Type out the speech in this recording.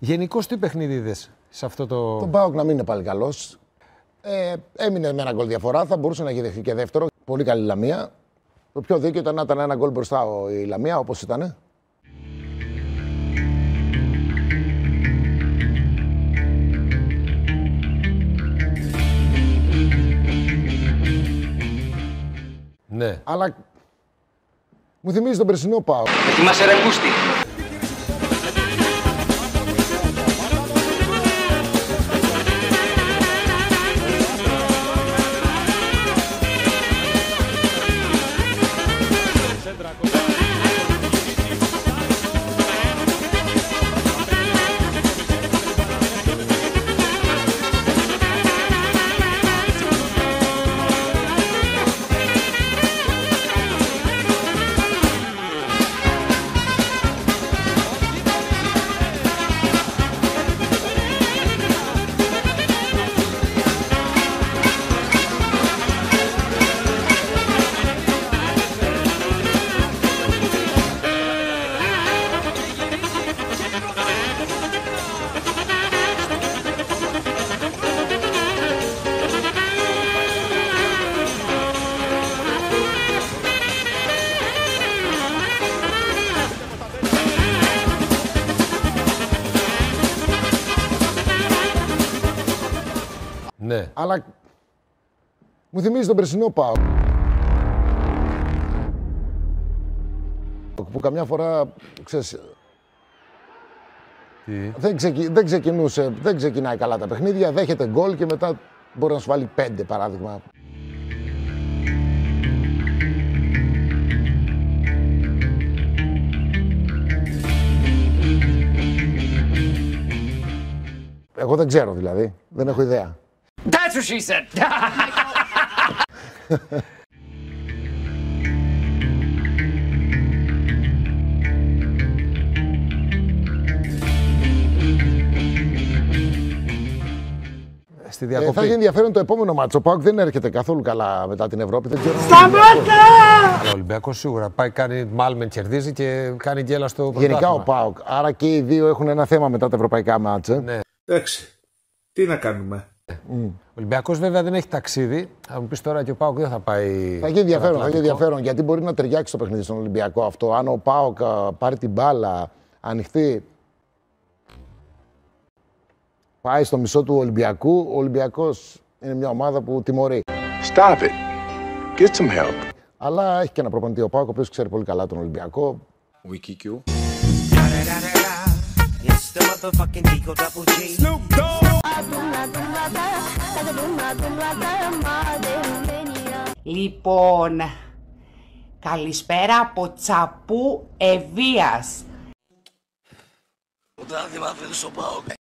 Γενικώς τι παιχνίδι είδες σε αυτό το. Τον ΠΑΟΚ να μην είναι πάλι καλός. Έμεινε με ένα γκολ διαφορά, θα μπορούσε να έχει δεχθεί και δεύτερο. Πολύ καλή Λαμία. Το πιο δίκαιο ήταν να ήταν ένα γκολ μπροστά η Λαμία, όπως ήταν. Ναι. Αλλά μου θυμίζει τον περσινό ΠΑΟΚ. Ετοιμάσαι ρε Κούστη. Ναι. Αλλά μου θυμίζει τον περσινό ΠΑΟΚ. Που καμιά φορά, ξέρεις, δεν ξεκινούσε, δεν ξεκινάει καλά τα παιχνίδια, δέχεται γκολ και μετά μπορεί να σου βάλει 5 παράδειγμα. Εγώ δεν ξέρω δηλαδή, δεν έχω ιδέα. That's what she said. Στη διακοπή. Θα έχει ενδιαφέρον το επόμενο μάτσο. Ο ΠΑΟΚ δεν έρχεται καθόλου καλά μετά την Ευρώπη. Δεν ξέρω. Αλλά ο Ολυμπιακός σίγουρα πάει, κάνει Μάλμεν, κερδίζει και κάνει γκέλα στο πρωτάθλημα. Γενικά ο ΠΑΟΚ. Άρα και οι δύο έχουν ένα θέμα μετά τα ευρωπαϊκά μάτσα. Ναι. Εντάξει. Τι να κάνουμε. Ο Ολυμπιακός βέβαια δεν έχει ταξίδι. Θα μου πεις τώρα και ο ΠΑΟΚ δεν θα πάει. Θα έχει ενδιαφέρον, γιατί μπορεί να ταιριάξει το παιχνίδι στον Ολυμπιακό αυτό. Αν ο ΠΑΟΚ πάρει την μπάλα, ανοιχτεί, πάει στο μισό του Ολυμπιακού, ο Ολυμπιακός είναι μια ομάδα που τιμωρεί. Stop it. Get some help. Αλλά έχει και ένα προπονητή ο ΠΑΟΚ, ο οποίος ξέρει πολύ καλά τον Ολυμπιακό. WikiQ. Λοιπόν, καλησπέρα από Τσαπού Ευβίας. Όταν θυμάται στο ΠΑΟΚ.